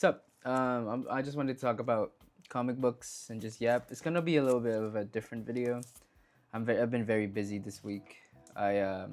What's up? I just wanted to talk about comic books and just yap. It's gonna be a little bit of a different video. I've been very busy this week. I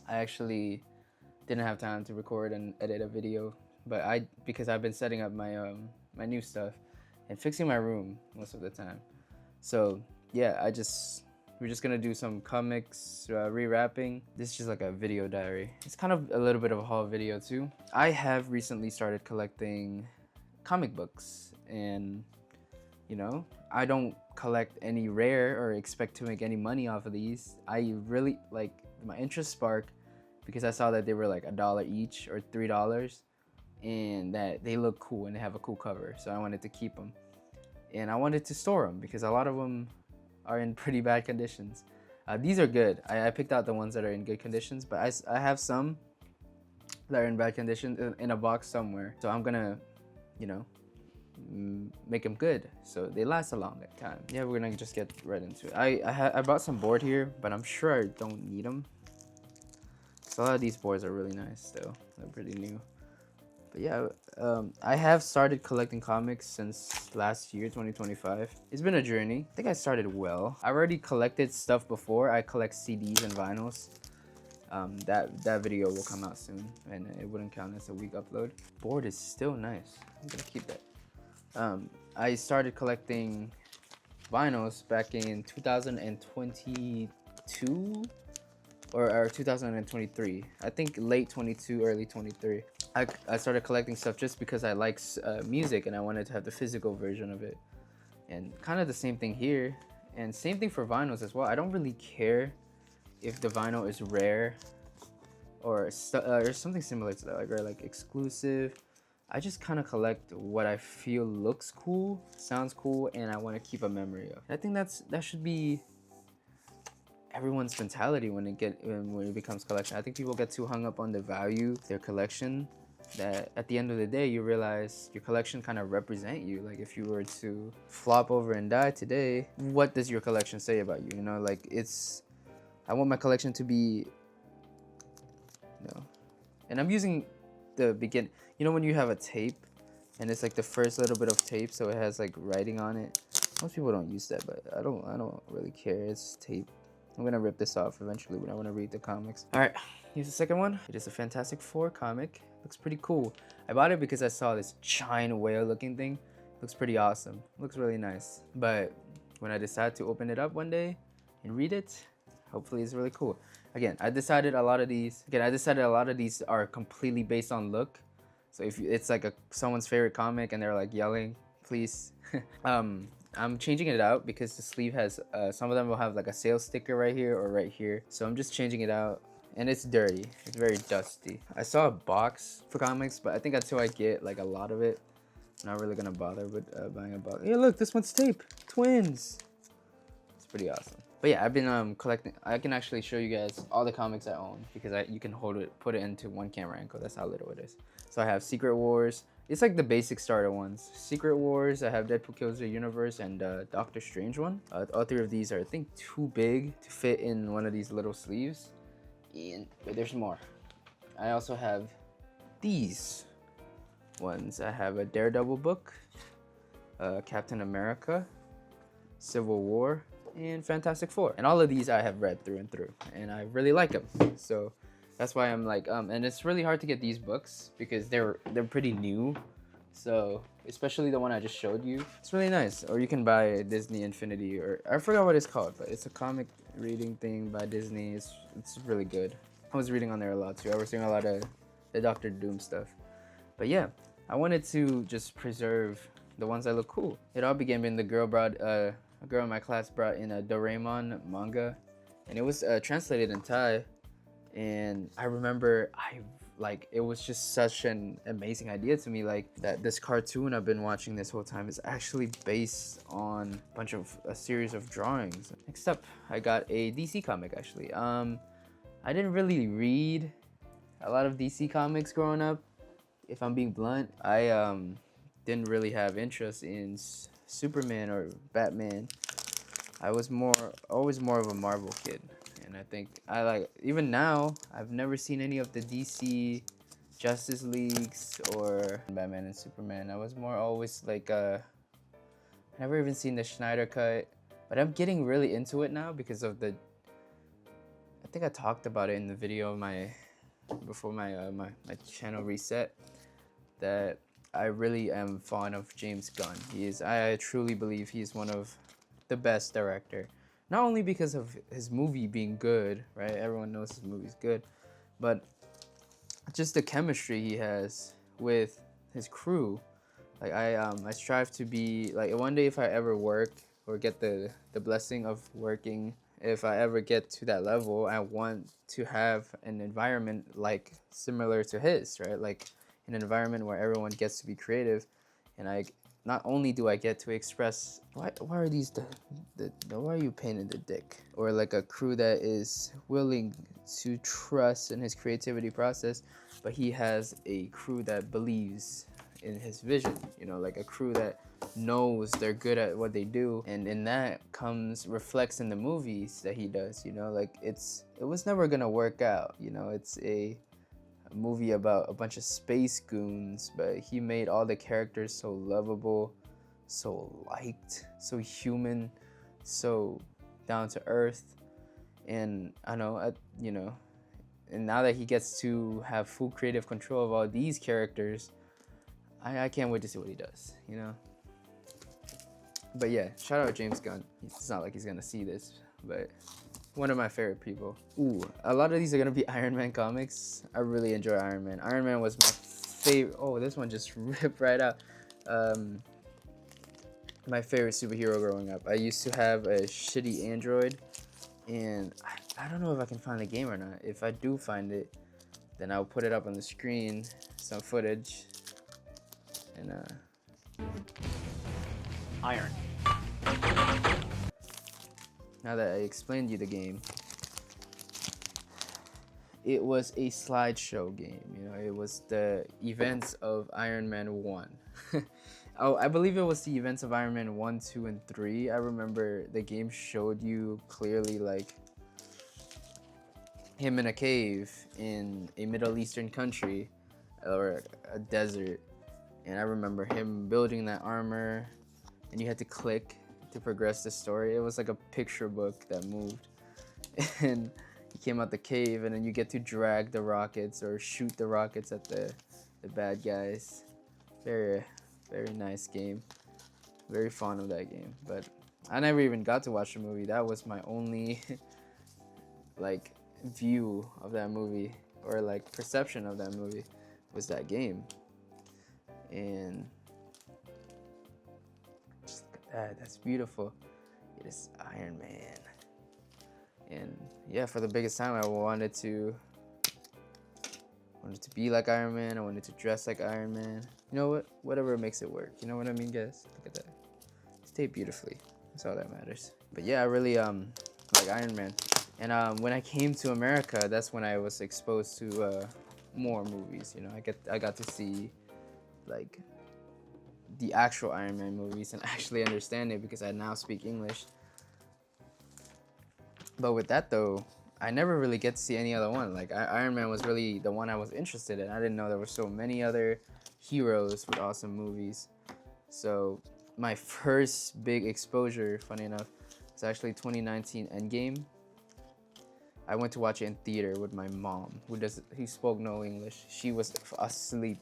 actually didn't have time to record and edit a video, but because I've been setting up my new stuff and fixing my room most of the time. So yeah, we're just gonna do some comics rewrapping. This is just like a video diary. It's kind of a little bit of a haul video too. I have recently started collecting comic books, and I don't collect any rare or expect to make any money off of these. I really like my interest sparked because I saw that they were like $1 each or $3, and that they look cool and they have a cool cover. So I wanted to keep them, and I wanted to store them because a lot of them are in pretty bad conditions. These are good. I picked out the ones that are in good conditions, but I have some that are in bad condition in a box somewhere. So I'm gonna, make them good so they last a long time. Yeah, we're gonna just get right into it. I bought some board here, but I'm sure I don't need them. So a lot of these boards are really nice still. They're pretty new. But yeah, I have started collecting comics since last year, 2025. It's been a journey. I think I started well. I already collected stuff before. I collect CDs and vinyls. That video will come out soon, and it wouldn't count as a week upload. Board is still nice. I'm gonna keep that. I started collecting vinyls back in 2022 or 2023. I think late 22, early 23. I started collecting stuff just because I like music and I wanted to have the physical version of it. And kind of the same thing here, and same thing for vinyls as well. I don't really care if the vinyl is rare or something similar to that, like exclusive. I just kind of collect what I feel looks cool, sounds cool, and I want to keep a memory of. I think that should be everyone's mentality when it becomes collection. I think people get too hung up on the value of their collection that at the end of the day you realize your collection kind of represent you. Like if you were to flop over and die today, what does your collection say about you? Like I want my collection to be, and I'm using the begin. When you have a tape and it's like the first little bit of tape, so it has like writing on it. Most people don't use that, but I don't really care. It's tape. I'm gonna rip this off eventually when I want to read the comics. All right, here's the second one. It is a Fantastic Four comic. Looks pretty cool. I bought it because I saw this giant whale looking thing. Looks pretty awesome. Looks really nice. But when I decide to open it up one day and read it, hopefully it's really cool. Again, I decided a lot of these are completely based on look. So if it's like someone's favorite comic and they're like yelling, please. I'm changing it out because the sleeve has, some of them will have like a sales sticker right here or right here. So I'm just changing it out, and it's dirty. It's very dusty. I saw a box for comics, but I think until I get like a lot of it, I'm not really gonna bother with buying a box. Yeah, look, this one's tape. Twins. It's pretty awesome. But yeah, I've been collecting. I can actually show you guys all the comics I own because you can put it into one camera angle. That's how little it is. So I have Secret Wars. It's like the basic starter ones. Secret Wars, I have Deadpool Kills the Universe, and Doctor Strange one. All three of these are, I think, too big to fit in one of these little sleeves. But there's more. I also have these ones. I have a Daredevil book, Captain America, Civil War, and Fantastic Four. And all of these I have read through and through, and I really like them. So that's why I'm like, and it's really hard to get these books because they're pretty new. So especially the one I just showed you, it's really nice. Or you can buy Disney Infinity, or I forgot what it's called, but it's a comic reading thing by Disney. It's really good. I was reading on there a lot too. I was doing a lot of the Doctor Doom stuff. But yeah, I wanted to just preserve the ones that look cool. It all began when a girl in my class brought in a Doraemon manga, and it was translated in Thai. And I remember it was just such an amazing idea to me, like that this cartoon I've been watching this whole time is actually based on a series of drawings. Next up, I got a DC comic actually. I didn't really read a lot of DC comics growing up. If I'm being blunt, I didn't really have interest in Superman or Batman. I was always more of a Marvel kid. And I think even now, I've never seen any of the DC Justice Leagues or Batman and Superman. I was more always like never even seen the Schneider cut, but I'm getting really into it now because of the. I think I talked about it in the video before my channel reset, that I really am fond of James Gunn. I truly believe he's one of the best director. Not only because of his movie being good, right? Everyone knows his movie's good, but just the chemistry he has with his crew. Like I strive to be like, one day if I ever work or get the blessing of working, if I ever get to that level, I want to have an environment like similar to his, right? Like an environment where everyone gets to be creative, and I not only do I get to express why are these why are you painting the dick, or like a crew that is willing to trust in his creativity process, but he has a crew that believes in his vision, you know, like a crew that knows they're good at what they do, and in that comes reflects in the movies that he does, you know, like it was never gonna work out, you know, it's a movie about a bunch of space goons, but he made all the characters so lovable, so liked, so human, so down to earth. And I know, you know, and now that he gets to have full creative control of all these characters, I can't wait to see what he does, you know. But yeah, shout out James Gunn. It's not like he's gonna see this, but one of my favorite people. Ooh, a lot of these are gonna be Iron Man comics. I really enjoy Iron Man. Iron Man was my favorite. Oh, this one just ripped right out. My favorite superhero growing up. I used to have a shitty Android, and I don't know if I can find the game or not. If I do find it, then I'll put it up on the screen, some footage, and Iron. now that I explained you the game, it was a slideshow game. You know, it was the events of Iron Man 1. Oh, I believe it was the events of Iron Man 1, 2, and 3. I remember the game showed you clearly, like, him in a cave in a Middle Eastern country or a desert. And I remember him building that armor, and you had to click to progress the story. It was like a picture book that moved. And he came out the cave, and then you get to drag the rockets or shoot the rockets at the bad guys. Very nice game. Very fond of that game. But I never even got to watch the movie. That was my only like view of that movie, or like perception of that movie, was that game. And just look at that. That's beautiful. It is Iron Man. And yeah, for the biggest time, I wanted to be like Iron Man. I wanted to dress like Iron Man. You know what? Whatever makes it work. You know what I mean, guys? Look at that. It's taped beautifully. That's all that matters. But yeah, I really like Iron Man. And when I came to America, that's when I was exposed to more movies. You know, I got to see like the actual Iron Man movies and actually understand it, because I now speak English. But with that though, I never really get to see any other one. Like Iron Man was really the one I was interested in. I didn't know there were so many other heroes with awesome movies. So my first big exposure, funny enough, was actually 2019 Endgame. I went to watch it in theater with my mom, who spoke no English. She was asleep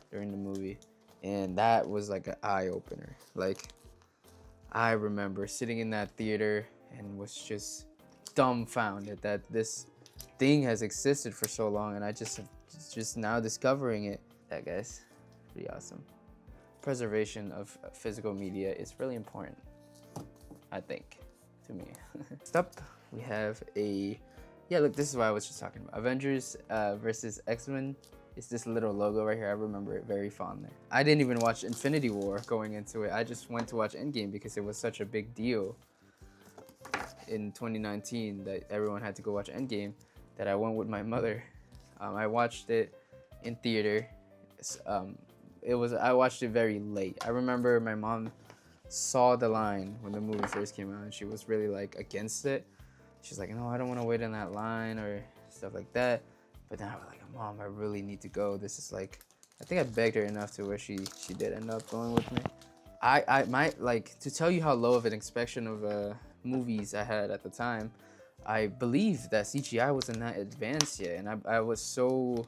during the movie, and that was like an eye opener. Like, I remember sitting in that theater and was just dumbfounded that this thing has existed for so long, and I just now discovering it. That, guys, pretty awesome. Preservation of physical media is really important, I think, to me. Next up, we have look, this is what I was just talking about. Avengers versus X-Men. It's this little logo right here. I remember it very fondly. I didn't even watch Infinity War going into it. I just went to watch Endgame because it was such a big deal in 2019 that everyone had to go watch Endgame, that I went with my mother. I watched it in theater. I watched it very late. I remember my mom saw the line when the movie first came out, and she was really like against it. She's like, no, I don't want to wait in that line or stuff like that. But then I was like, Mom, I really need to go. This is like, I think I begged her enough to where she did end up going with me. I might like to tell you how low of an inspection of movies I had at the time. I believe that CGI wasn't that advanced yet, and I was so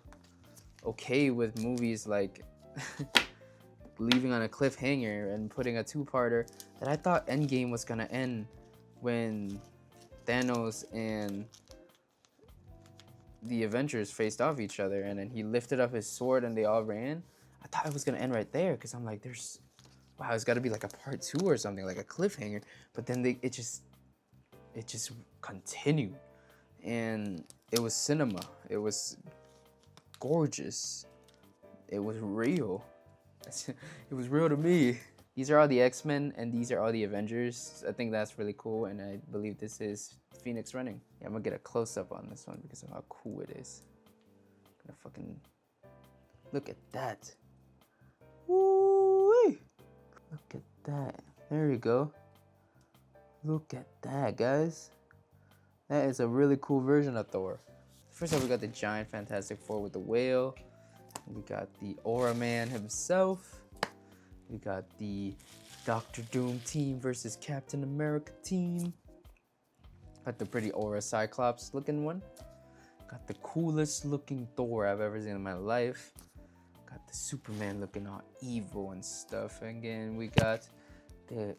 okay with movies like leaving on a cliffhanger and putting a two-parter that I thought Endgame was gonna end when Thanos and the Avengers faced off each other, and then he lifted up his sword and they all ran. I thought it was gonna end right there because I'm like, wow, it's got to be like a part 2 or something, like a cliffhanger. But then it just continued, and it was cinema. It was gorgeous. It was real. It was real to me. These are all the X-Men and these are all the Avengers. I think that's really cool, and I believe this is Phoenix running. Yeah, I'm gonna get a close-up on this one because of how cool it is. I'm gonna fucking look at that. Woo-wee. Look at that. There you go. Look at that, guys. That is a really cool version of Thor. First up, we got the giant Fantastic Four with the whale. We got the Aura Man himself. We got the Doctor Doom team versus Captain America team. Got the pretty Aura Cyclops looking one. Got the coolest looking Thor I've ever seen in my life. Got the Superman looking all evil and stuff. And again, we got the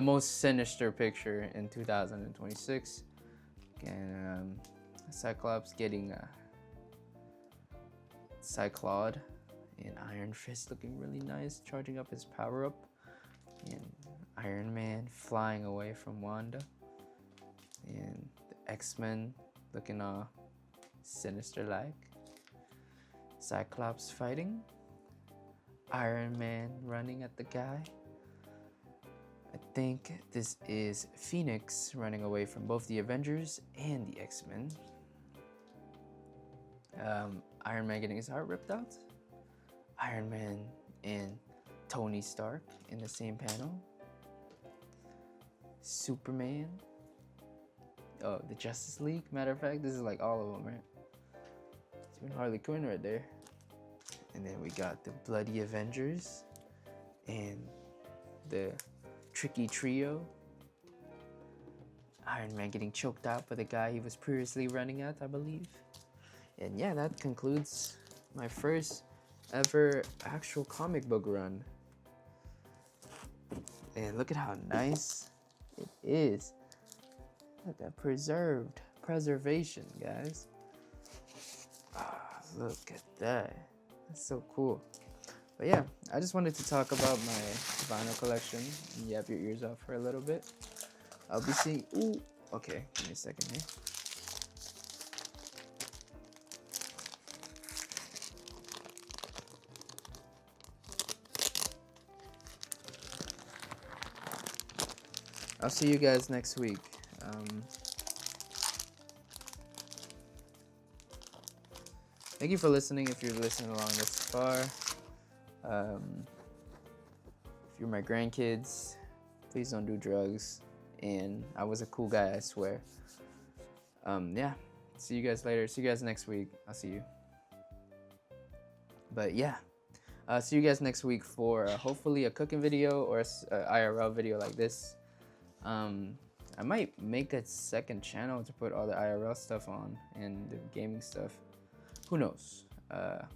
most sinister picture in 2026. Again, Cyclops getting Cyclod, and Iron Fist looking really nice, charging up his power up, and Iron Man flying away from Wanda, and the X-Men looking all sinister like. Cyclops fighting, Iron Man running at the guy. I think this is Phoenix running away from both the Avengers and the X-Men. Iron Man getting his heart ripped out. Iron Man and Tony Stark in the same panel. Superman. Oh, the Justice League. Matter of fact, this is like all of them, right? It's even Harley Quinn right there. And then we got the Bloody Avengers and the Tricky Trio. Iron Man getting choked out by the guy he was previously running at, I believe. And yeah, that concludes my first ever actual comic book run. And look at how nice it is. Look at that preservation, guys. Look at that. That's so cool. But yeah, I just wanted to talk about my vinyl collection. You have your ears off for a little bit. I'll be seeing. Ooh, okay. Give me a second here. I'll see you guys next week. Thank you for listening. If you're listening along this far, if you're my grandkids, please don't do drugs. And I was a cool guy, I swear. Yeah. See you guys later. See you guys next week. I'll see you. But yeah. See you guys next week for hopefully a cooking video or a IRL video like this. I might make a second channel to put all the IRL stuff on and the gaming stuff. Who knows?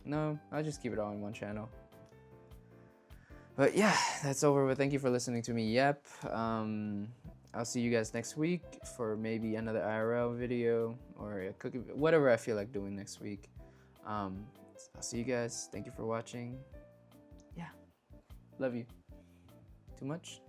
No, I'll just keep it all in one channel. But yeah, that's over with. Thank you for listening to me. Yep. I'll see you guys next week for maybe another IRL video or a cooking, whatever I feel like doing next week. I'll see you guys. Thank you for watching. Yeah. Love you. Too much?